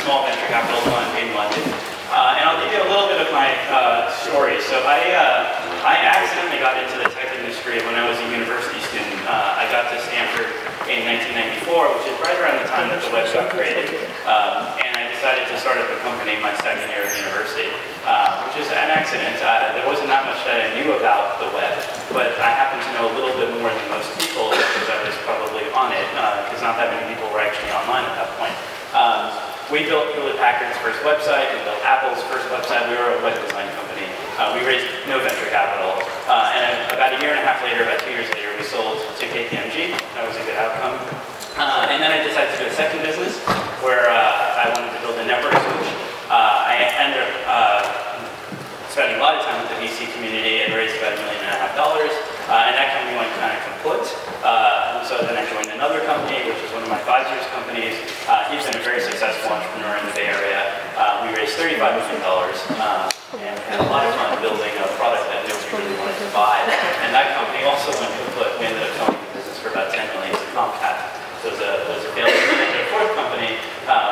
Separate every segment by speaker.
Speaker 1: small venture capital fund in London. And I'll give you a little bit of my story. So I accidentally got into the tech industry when I was a university student. I got to Stanford in 1994, which is right around the time that the web got created. And I decided to start up a company my second year of university, which is an accident. There wasn't that much that I knew about the web, but I happened to know a little bit more than most people because I was probably on it, because not that many people were actually online at that point. We built Hewlett-Packard's first website, we built Apple's first website, we were a web design company. We raised no venture capital, and about a year and a half later, about 2 years later, we sold to KPMG. That was a good outcome. And then I decided to do a second business where I wanted to build a network switch. I ended up spending a lot of time with the VC community and raised about $1.5 million. And that company went kind of kaput. So then I joined another company, which is one of my advisors' companies. He's been a very successful entrepreneur in the Bay Area. We raised $35 million and had a lot of fun building a product that nobody really wanted to buy. And that company also went kaput. We ended up selling the business for about $10 million to Comcast. So it was a failure. We did a fourth company,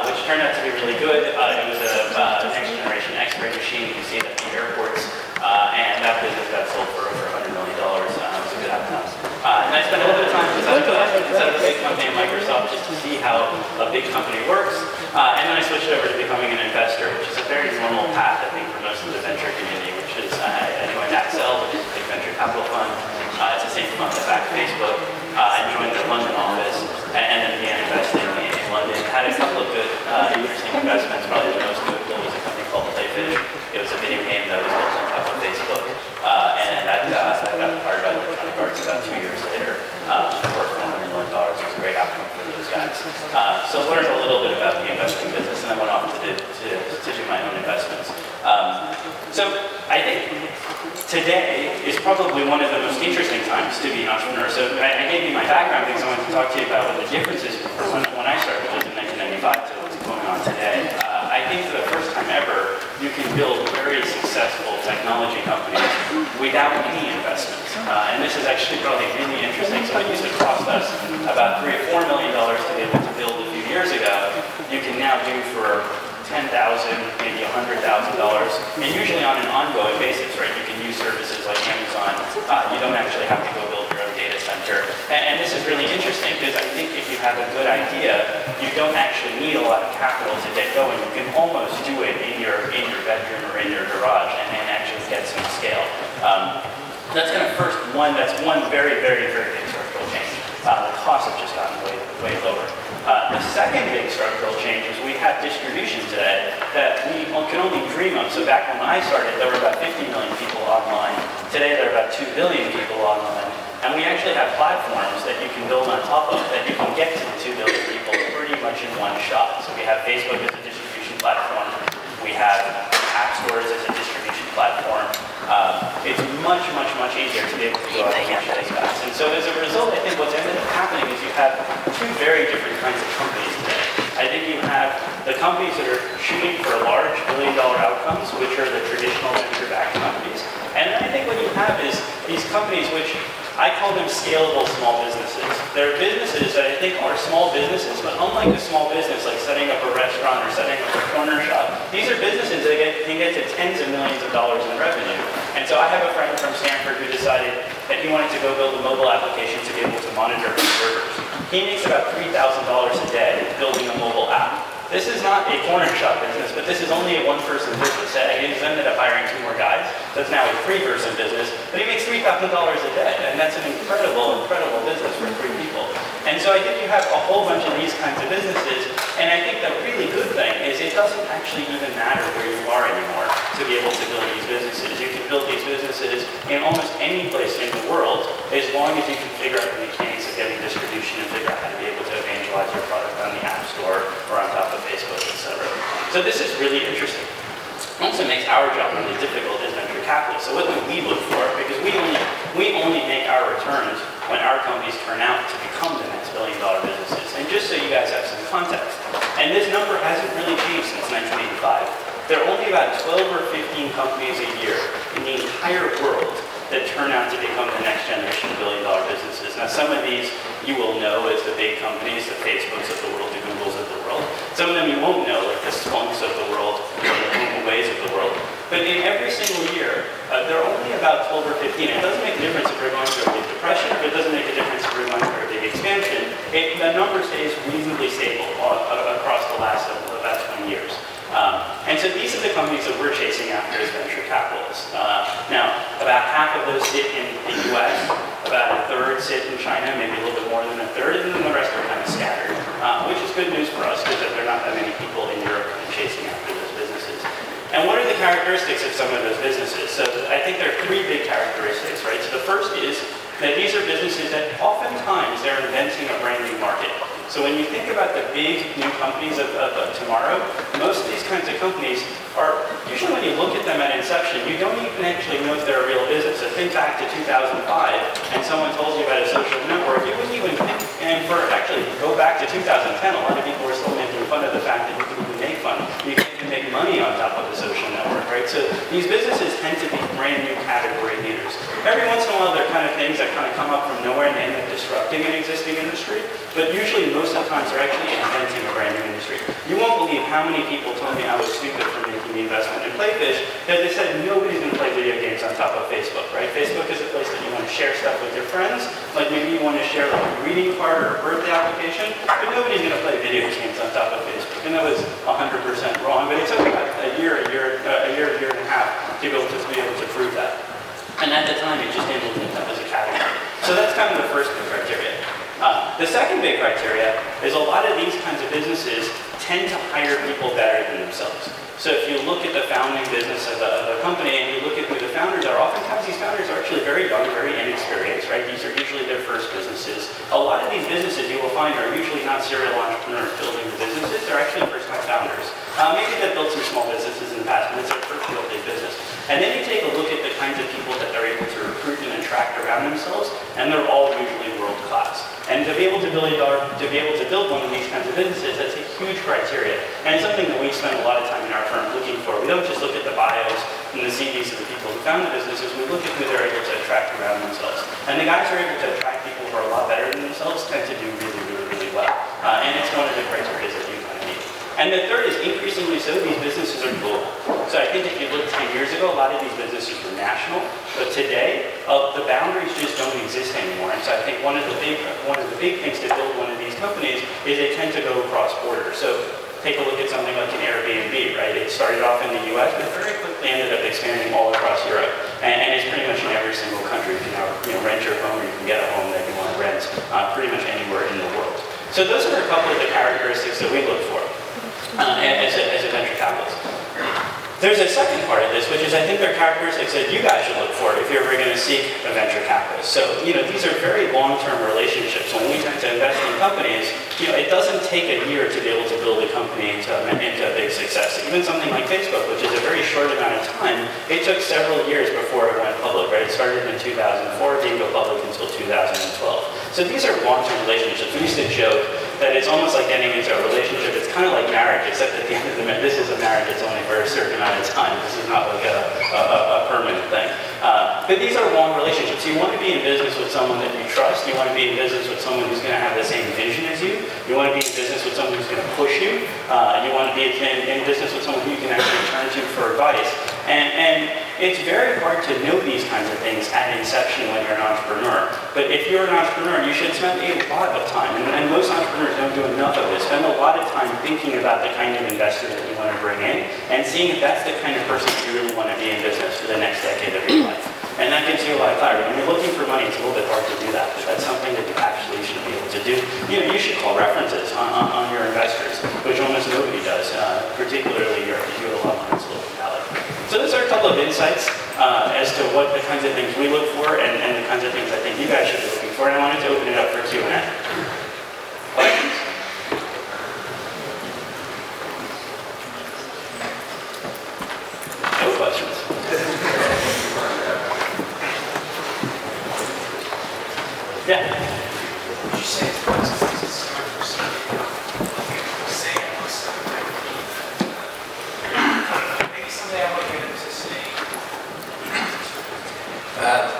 Speaker 1: which turned out to be really good. It was a next generation X-ray machine. You see it at the airports. And that business got sold for over $100 million. It was a good outcome. And I spent a little bit of time inside of a big company in Microsoft just to see how a big company works. And then I switched over to becoming an investor, which is a very normal path, I think, for most of the venture community, which is I joined Accel, which is a big venture capital fund. It's the same fund that backed Facebook. I joined their London office and then began investing in London. Had a couple of good, interesting investments. Probably the most notable was a company called Playfish. It was a video game that was built on top of Facebook. And that got acquired by Electronic Arts about 2 years later for $400 million. It was a great outcome for those guys. So learned a little bit about the investing business, and I went off to do my own investments. So I think today is probably one of the most interesting times to be an entrepreneur. So I gave you my background because I wanted to talk to you about what the differences were when I started, which was in 1995, to what's going on today. I think for the first time ever, you can build very successful technology companies without any investments. And this is actually probably really interesting. So what used to cost us about $3 or $4 million to be able to build a few years ago, you can now do for $10,000, maybe $100,000, and usually on an ongoing basis, right? You can use services like Amazon. You don't actually have to go build your own data center. And this is really interesting because I think if you have a good idea, you don't actually need a lot of capital to get going. You can almost do it in your bedroom or in your garage and actually get some scale. That's kind of that's one very, very, very big structural change. The costs have just gotten way lower. The second big structural change is we have distribution today that we can only dream of. So back when I started, there were about 50 million people online. Today, there are about 2 billion people online. And we actually have platforms that you can build on top of that you can get to the 2 billion people pretty much in one shot. So we have Facebook as a distribution platform. We have app stores as a distribution platform. It's much, much, much easier to be able to go out and reach those guys. And so as a result, I think what's ended up happening is you have two very different kinds of companies today. I think you have the companies that are shooting for large billion-dollar outcomes, which are the traditional venture-backed companies. And then I think what you have is these companies which I call them scalable small businesses. They're businesses that I think are small businesses, but unlike a small business like setting up a restaurant or setting up a corner shop, these are businesses that can get to tens of millions of dollars in revenue. And so I have a friend from Stanford who decided that he wanted to go build a mobile application to be able to monitor his servers. He makes about $3,000 a day building a mobile app. This is not a corner shop business, but this is only a one-person business. He just ended up hiring 2 more guys. That's now a 3-person business, but he makes $3,000 a day, and that's an incredible, incredible business for 3 people. And so I think you have a whole bunch of these kinds of businesses, and I think the really good thing is it doesn't actually even matter where you are anymore to be able to build these businesses. You can build these businesses in almost any place in the world as long as you can figure out the mechanics of getting distribution and figure out how to be able to evangelize your product on the App Store or on top of Facebook, etc. So this is really interesting. It also makes our job really difficult as venture capitalists. So what do we look for? Because we only make our returns when our companies turn out to become the next billion-dollar businesses. And just so you guys have some context, and this number hasn't really changed since 1985. There are only about 12 or 15 companies a year in the entire world that turn out to become the next generation of billion-dollar businesses. Now, some of these you will know as the big companies, the Facebooks of the world, the Googles of the world. Some of them you won't know, like the Spunks of the world, or the Google Ways of the world. But in every single year, there are only about 12 or 15. It doesn't make a difference if we're going through a big depression, if it doesn't make a difference if we're going through a big expansion. The number stays reasonably stable across the last about 20 years. And so these are the companies that we're chasing after as venture capitalists. Now, about half of those sit in the US, about a third sit in China, maybe a little bit more than a third, and then the rest are kind of scattered, which is good news for us because there are not that many people in Europe chasing after those businesses. And what are the characteristics of some of those businesses? So I think there are three big characteristics, right? So the first is that these are businesses that oftentimes they're inventing a brand new market. So when you think about the big new companies of tomorrow, most of these kinds of companies are, usually when you look at them at inception, you don't even actually know if they're a real business. So think back to 2005 and someone told you about a social network, you wouldn't even think, and actually go back to 2010, a lot of people were still making fun of the fact that you can even make fun. You can even make money on top of a social network, right? So these businesses tend to be brand new category leaders. Every once in a while, they're kind of things that kind of come up from nowhere and they end up disrupting an existing industry, but usually most of the times they're actually inventing a brand new industry. You won't believe how many people told me I was stupid for making the investment in Playfish, because they said nobody's going to play video games on top of Facebook, right? Facebook is a place that you want to share stuff with your friends, like maybe you want to share like a greeting card or a birthday application, but nobody's going to play video games on top of Facebook. And that was 100% wrong, but it took about a year and a half to be able to prove that. And at the time, it just didn't look up as a category. So that's kind of the first big criteria. The second big criteria is a lot of these kinds of businesses tend to hire people better than themselves. So if you look at the founding business of a company and you look at who the founders are, oftentimes these founders are actually very young, very inexperienced, right? These are usually their first businesses. A lot of these businesses you will find are usually not serial entrepreneurs building the businesses, they're actually first-time founders. Maybe they've built some small businesses in the past, but it's their first real big business. And then you take a look at the kinds of people that they're able to recruit and attract around themselves, and they're all usually world-class. And to be able to build one of these kinds of businesses, that's a huge criteria. And it's something that we spend a lot of time in our firm looking for. We don't just look at the bios and the CVs of the people who found the businesses, we look at who they're able to attract around themselves. And the guys who are able to attract people who are a lot better than themselves tend to do really, really, really well. And it's one of the criteria that you kind of need. And the third is increasingly so, these businesses are global. So I think if you look 10 years ago, a lot of these businesses were national, but today, the boundaries just don't exist anymore. And so I think one of the big things to build one of these companies is they tend to go across borders. So take a look at something like an Airbnb, right? It started off in the US, but very quickly ended up expanding all across Europe. And it's pretty much in every single country. You can now rent your home, you can get a home that you want to rent pretty much anywhere in the world. So those are a couple of the characteristics that we look for as a venture capitalist. There's a second part of this, which is I think there are characteristics that you guys should look for if you're ever going to seek a venture capitalist. So, these are very long-term relationships. When we tend to invest in companies, it doesn't take a year to be able to build a company into a big success. Even something like Facebook, which is a very short amount of time, it took several years before it went public, right? It started in 2004, didn't go public until 2012. So these are long-term relationships. We used to joke that it's almost like getting into a relationship. It's kind of like marriage, except at the end of the day, this is a marriage. It's only for a certain amount of time. This is not like a permanent thing. But these are long relationships. You want to be in business with someone that you trust. You want to be in business with someone who's going to have the same vision as you. You want to be in business with someone who's going to push you. You want to be in business with someone who you can actually turn to for advice. And it's very hard to know these kinds of things at inception when you're an entrepreneur. But if you're an entrepreneur, you should spend a lot of time, and most entrepreneurs don't do enough of it, spend a lot of time thinking about the kind of investor that you want to bring in, and seeing if that's the kind of person you really want to be in business for the next decade of your life. And that gives you a lot of clarity. When you're looking for money, it's a little bit hard to do that, but that's something that you actually should be able to do. You should call references on your investors, which almost nobody does, particularly Europe. You do a lot more in Silicon Valley. So those are a couple of insights as to what the kinds of things we look for and the kinds of things I think you guys should be looking for. And I wanted to open it up for Q&A. Questions? No questions. Yeah.
Speaker 2: Would you say it's maybe someday I want to get into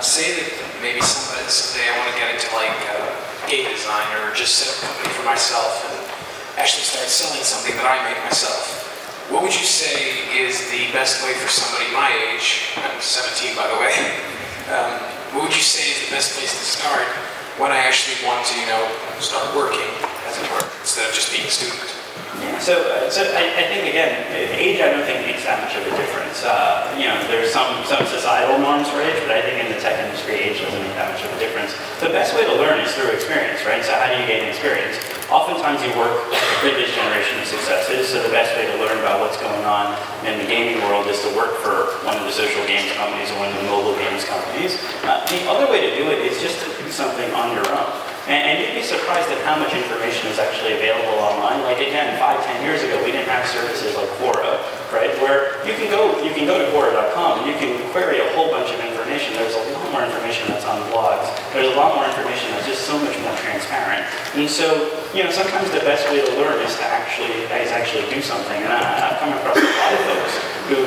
Speaker 2: say that maybe someday I want to get into like game design or just set up a company for myself and actually start selling something that I make myself. what would you say is the best way for somebody my age, I'm 17 by the way, what would you say is the best place to start when I actually want to, start working, as it were, instead of just being a student?
Speaker 1: Yeah, so I think, again, age I don't think makes that much of a difference. There's some societal norms for age, but I think in the tech industry, age doesn't make that much of a difference. The best way to learn is through experience, right? So how do you gain experience? Oftentimes you work with previous generation of successes, so the best way to learn about what's going on in the gaming world is to work for one of the social games companies or one of the mobile games companies. The other way to do it is just to do something on your own. And you'd be surprised at how much information is actually available online. Like again, 5-10 years ago, we didn't have services like Quora, right? Where you can go to Quora.com and you can query a whole bunch of information. There's a lot more information that's on blogs. There's a lot more information that's just so much more transparent. And so, sometimes the best way to learn is to actually do something. And I've come across a lot of folks who,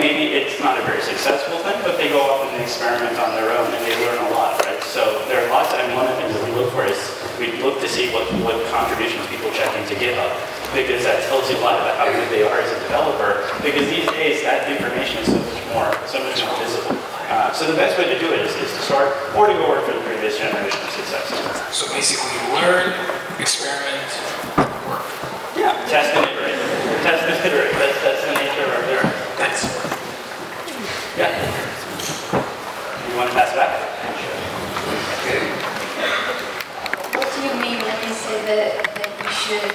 Speaker 1: maybe it's not a very successful thing, but they go off and experiment on their own and they learn a lot, right? So there are lots, and one of the things that we look for is we look to see what contributions people check into GitHub, because that tells you a lot about how good they are as a developer, because these days that information is so much more visible. So the best way to do it is to start, or to go work for the previous generation of successes.
Speaker 2: So basically learn, experiment, work.
Speaker 1: Yeah, test and iterate. Test and iterate. That's the nature of our learning.
Speaker 2: That's
Speaker 1: Yeah. You want to pass it back?
Speaker 3: What do you mean when you say that you should,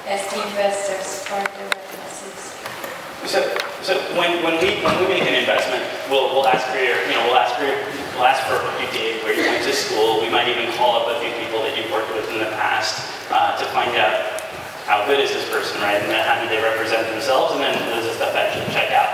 Speaker 3: as the investors, start the references?
Speaker 1: So when we make an investment, we'll ask for who you did, where you went to school. We might even call up a few people that you've worked with in the past to find out how good is this person, right? And then how do they represent themselves, and then does this stuff actually check out?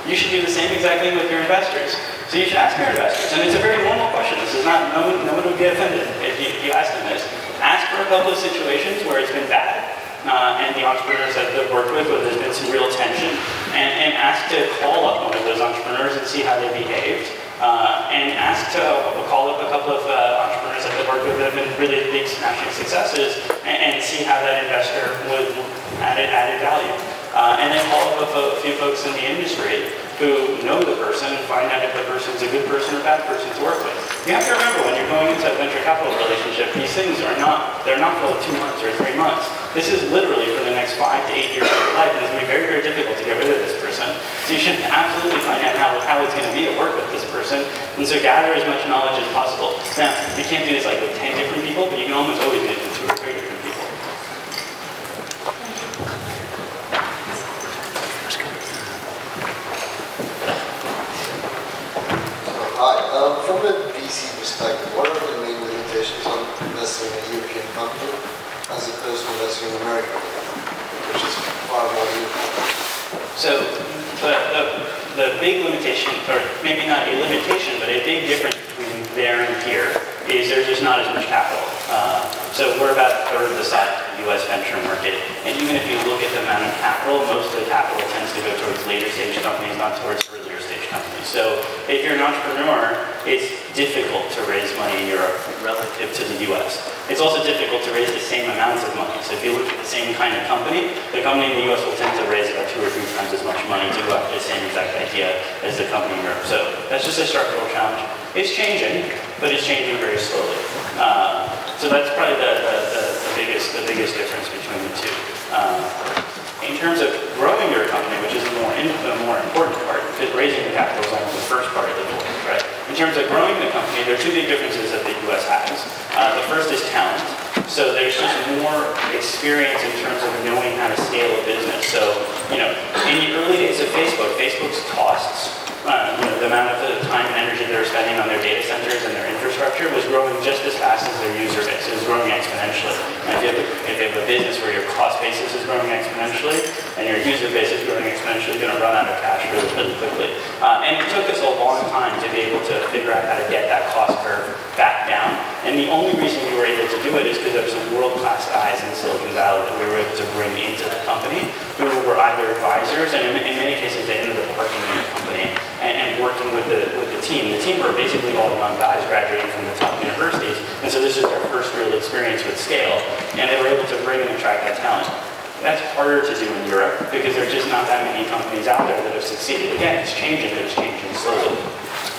Speaker 1: You should do the same exact thing with your investors. So you should ask your investors, and it's a very normal question. This is not, no one would get offended if you ask them this. Ask for a couple of situations where it's been bad, and the entrepreneurs that they've worked with, where there's been some real tension, and ask to call up one of those entrepreneurs and see how they behaved, and ask to call up a couple of entrepreneurs that they've worked with that have been really big smashing successes, and see how that investor would added value. And then call up a few folks in the industry who know the person and find out if the person's a good person or bad person to work with. You have to remember when you're going into a venture capital relationship, these things they're not for 2 months or 3 months. This is literally for the next 5 to 8 years of your life, and it's going to be very, very difficult to get rid of this person. So you should absolutely find out how it's going to be to work with this person, and so gather as much knowledge as possible. Now, you can't do this like with 10 different people, but you can almost always do it with 2 or 3 different people.
Speaker 4: Hi, from a VC perspective, what are the main limitations on investing in a European company as opposed to investing in America, which is far more uniform?
Speaker 1: So the big limitation, or maybe not a limitation, but a big difference between there and here is there's just not as much capital. So we're about a third of the size of the US venture market, and even if you look at the amount of capital, most of the capital tends to go towards later stage companies, not towards earlier stage companies. So if you're an entrepreneur, it's difficult to raise money in Europe relative to the US. It's also difficult to raise the same amounts of money. So if you look at the same kind of company, the company in the US will tend to raise about 2 or 3 times as much money to go after the same exact idea as the company in Europe. So that's just a structural challenge. It's changing, but it's changing very slowly. So that's probably the biggest difference between the two. In terms of growing your company, which is the more important part, because raising the capital is only the first part of the goal, right? In terms of growing the company, there are 2 big differences that the US has. The first is talent. So there's just more experience in terms of knowing how to scale a business. So, in the early days of Facebook's costs, the amount of time and energy they're spending on their data centers and their infrastructure was growing just as fast as their user base. It was growing exponentially. And if you have a business where your cost basis is growing exponentially and your user base is growing exponentially, you're going to run out of cash really, really quickly. And it took us a long time to be able to figure out how to get that cost curve back down. And the only reason we were able to do it is because there were some world-class guys in Silicon Valley that we were able to bring into the company who were either advisors, and in many cases they ended up working in the company and working with the team. The team were basically all young guys graduating from the top universities, and so this is their first real experience with scale, and they were able to bring and attract that talent. That's harder to do in Europe because there's just not that many companies out there that have succeeded. Again, it's changing, but it's changing slowly.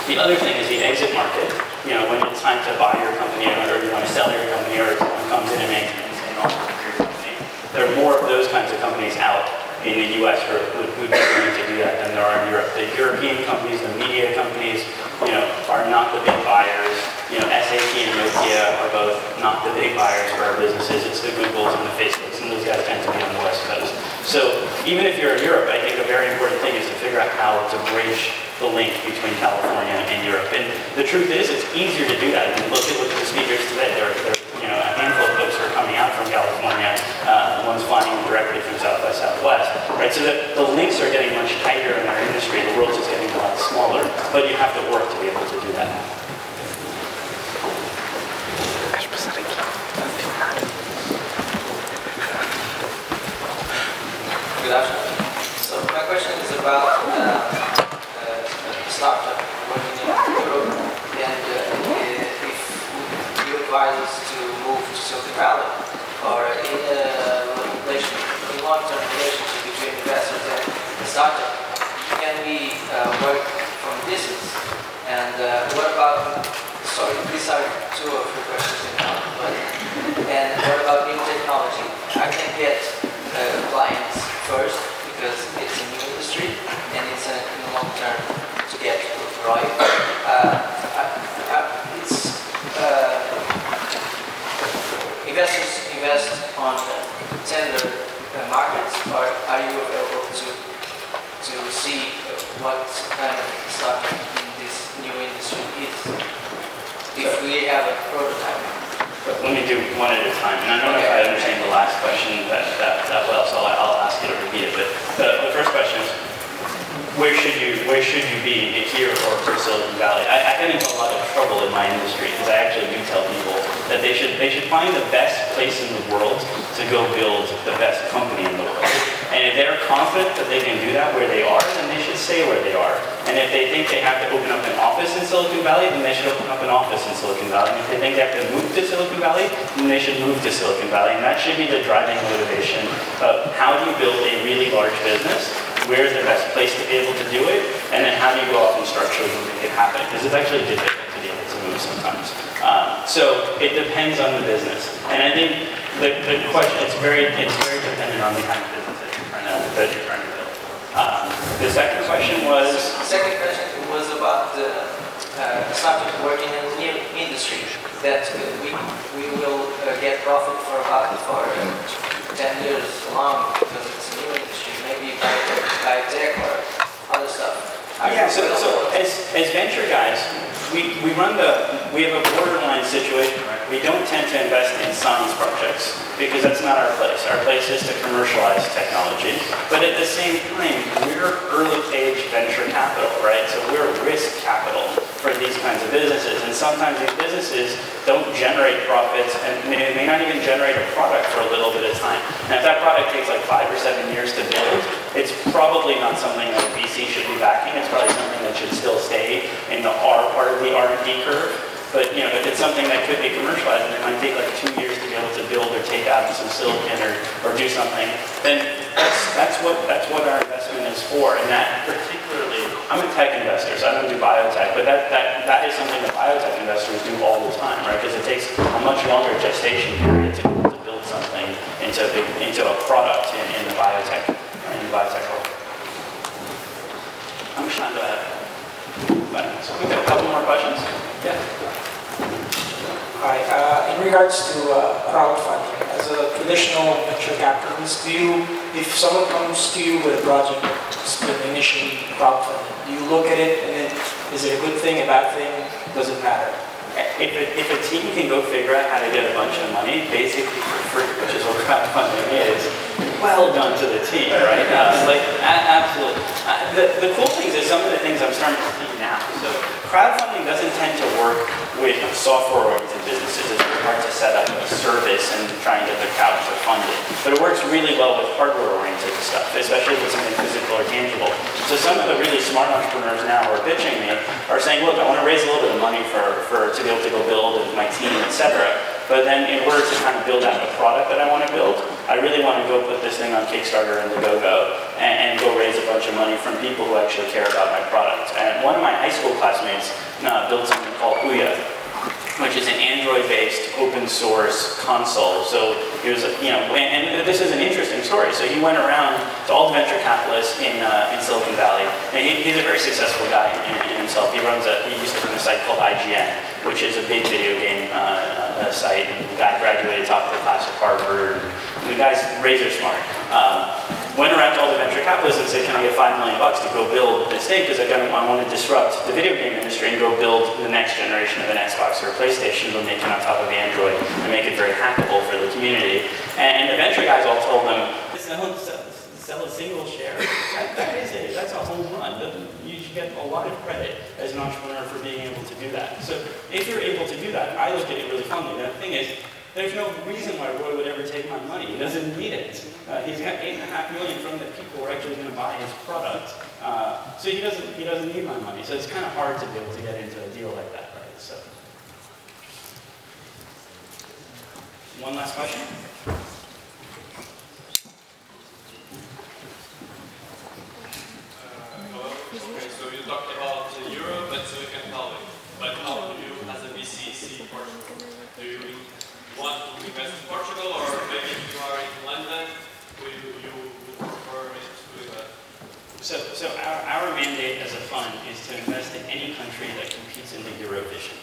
Speaker 1: The other thing is the exit market. You know, when it's time to buy your company or you want to sell your company or someone comes in and maintains an offer for your company, there are more of those kinds of companies out in the US who would be willing to do that than there are in Europe. The European companies, the media companies, you know, are not the big buyers. You know, SAP and Nokia are both not the big buyers for our businesses. It's the Googles and the Facebooks, and those guys tend to be on the West Coast. So even if you're in Europe, I think a very important thing is to figure out how to bridge the link between California and Europe. And the truth is, it's easier to do that. I mean, look at the speakers today. There are you know, a handful of folks who are coming out from California. One's flying directly from South by Southwest, right? So the links are getting much tighter in our industry. The world's just getting a lot smaller, but you have to work to be able to do that.
Speaker 5: Good afternoon. So my question is about startup working in Europe, and if you advise us to move to Silicon Valley, or in long-term relationship between investors and the startup, can we work from distance? And what about, sorry, these are two of the questions in one, but, and what about new technology? I can get clients first because it's a new industry and it's in the long term to get right. Investors invest on tender markets, or are you available to see what kind of startup in this new industry is? If we have a prototype.
Speaker 1: But let me do one at a time. And I don't know if I understand the last question that well, so I'll ask you to repeat it. But the first question is, where should you be, here or for Silicon Valley? I get into a lot of trouble in my industry because I actually do tell people that they should find the best place in the world to go build the best company in the world. And if they're confident that they can do that where they are, then they should stay where they are. And if they think they have to open up an office in Silicon Valley, then they should open up an office in Silicon Valley. And if they think they have to move to Silicon Valley, then they should move to Silicon Valley. And that should be the driving motivation of how do you build a really large business, where's the best place to be able to do it, and then how do you go off and structurally make it happen? Because it's actually difficult to be able to move sometimes. So it depends on the business. And I think the question, it's very dependent on the kind of business that you're trying to build. The second question was?
Speaker 5: The second question was about the startup working in the new industry, that we will get profit for about 10 years long because it's a new industry, maybe by tech or other stuff.
Speaker 1: Yeah, so as venture guys, we have a borderline situation, right? We don't tend to invest in science projects because that's not our place. Our place is to commercialize technology. But at the same time, we're early stage venture capital, right? So we're risk capital for these kinds of businesses. And sometimes these businesses don't generate profits and may not even generate a product for a little bit of time. And if that product takes like 5 or 7 years to build, it's probably not something that VC should be backing. It's probably something that should still stay in the R part of the R&D curve. But you know, if it's something that could be commercialized and it might take like 2 years to be able to build or take out some silicon or do something, then that's what our investment is for. And that particularly, I'm a tech investor, so I don't do biotech, but that is something that biotech investors do all the time, right? Because it takes a much longer gestation period to build something into a product in the biotech world. I'm trying to so we've got a couple more questions. Yeah.
Speaker 6: Hi. In regards to crowdfunding, as a traditional venture capitalist, if someone comes to you with a project that's been initially crowdfunded, do you look at it and then is it a good thing, a bad thing? Does it matter?
Speaker 1: If a team can go figure out how to get a bunch of money, basically for free, which is what crowdfunding is, well done to the team, right? Absolutely. The cool thing is some of the things I'm starting to see now. So crowdfunding doesn't tend to work with software-oriented businesses. It's very hard to set up a service and try and get the crowd to fund it. But it works really well with hardware-oriented stuff, especially with something physical or tangible. So some of the really smart entrepreneurs now who are pitching me are saying, look, I want to raise a little bit of money to be able to go build with my team, etc. But then in order to kind of build out a product that I want to build, I really want to go put this thing on Kickstarter and the go-go and go raise a bunch of money from people who actually care about my product. And one of my high school classmates built something called Ouya, which is an Android-based open source console. So he was, and this is an interesting story. So he went around to all the venture capitalists in Silicon Valley, and he's a very successful guy in himself. He used to run a site called IGN, which is a big video game site. The guy graduated top of the class at Harvard. The guy's razor smart. Went around to all the venture capitalists and said, can I get $5 million to go build this thing? Because I want to disrupt the video game industry and go build the next generation of an Xbox or a PlayStation, but make it on top of Android and make it very hackable for the community. And the venture guys all told them, sell a single share. That is it. That's a home run. You should get a lot of credit as an entrepreneur for being able to do that. So if you're able to do that, I look at it really fondly. The thing is, there's no reason why Roy would ever take my money. He doesn't need it. He's got $8.5 million from the people who are actually going to buy his product. So he doesn't need my money. So it's kind of hard to be able to get into a deal like that, right? So, one last question.
Speaker 7: Hello. Okay, so you talked about Europe and Silicon Valley, but how do you, as a VC, see Portugal? Do you want to invest in Portugal, or maybe if you are in London, you would prefer it to invest?
Speaker 1: So our mandate as a fund is to invest in any country that competes in the Eurovision.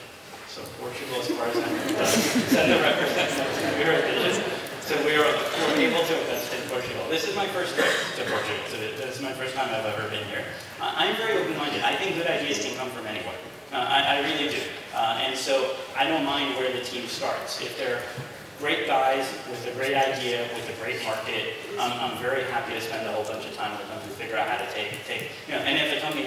Speaker 1: So Portugal, as far as I'm concerned, represents Eurovision. So we're able to invest in Portugal. This is my first trip to Portugal. So this is my first time I've ever been here. I'm very open-minded. I think good ideas can come from anywhere. I really do. And so I don't mind where the team starts. If they're great guys with a great idea, with a great market, I'm very happy to spend a whole bunch of time with them to figure out how to take, and if the company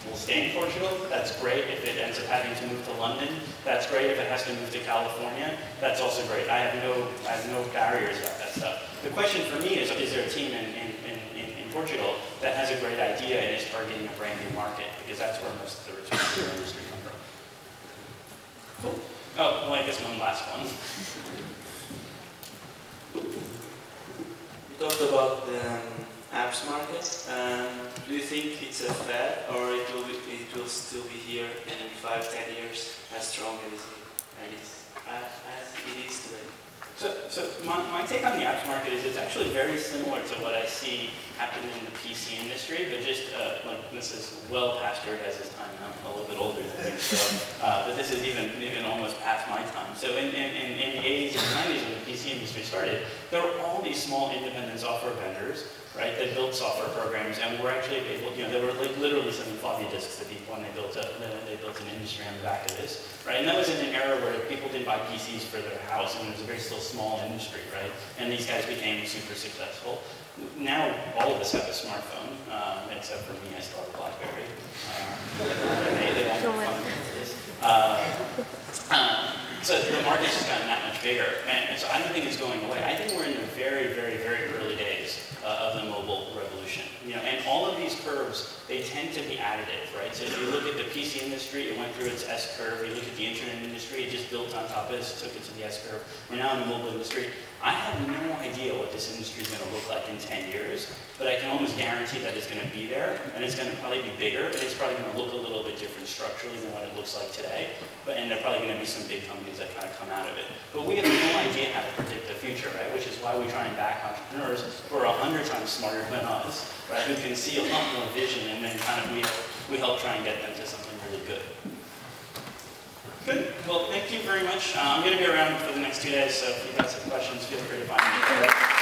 Speaker 1: will stay in Portugal, that's great. If it ends up having to move to London, that's great. If it has to move to California, that's also great. I have no barriers about that stuff. The question for me is there a team in Portugal that has a great idea and is targeting a brand new market? Because that's where most of the returns to the industry come from. Cool. Oh, well, I guess one last one.
Speaker 8: You talked about the apps market. Do you think it's a fad, or it will still be here in 5-10 years as strong as it is today?
Speaker 1: So my take on the apps market is it's actually very similar to what I see happening in the PC industry, but just like this is well past your guys' time. I'm a little bit older than you, so but this is even almost past my time. So in the 80s and 90s when the PC industry started, there were all these small independent software vendors, right, that built software programs, and were actually able, they were like literally sending floppy disks to people, and they built an industry on the back of this, right? And that was in an era where people didn't buy PCs for their house, and it was a very still small industry, right? And these guys became super successful. Now all of us have a smartphone, except for me, I still have a BlackBerry. So the market's just gotten that much bigger, and so I don't think it's going away. I think we're in the very, very, very early days of the mobile revolution. And all of these curves, they tend to be additive, right? So if you look at the PC industry, it went through its S curve. You look at the internet industry, it just built on top of this, took it to the S curve. We're now in the mobile industry. I have no idea what this industry is going to look like in 10 years, but I can almost guarantee that it's going to be there, and it's going to probably be bigger, but it's probably going to look a little bit different structurally than what it looks like today. And there are probably going to be some big companies that kind of come out of it. But we have no idea how to predict the future, right? Which is why we try and back entrepreneurs who are 100 times smarter than us, right? Who can see a lot more vision, and then kind of we help try and get them to something really good. Good. Well, thank you very much. I'm going to be around for the next 2 days, so if you guys have questions, feel free to find me.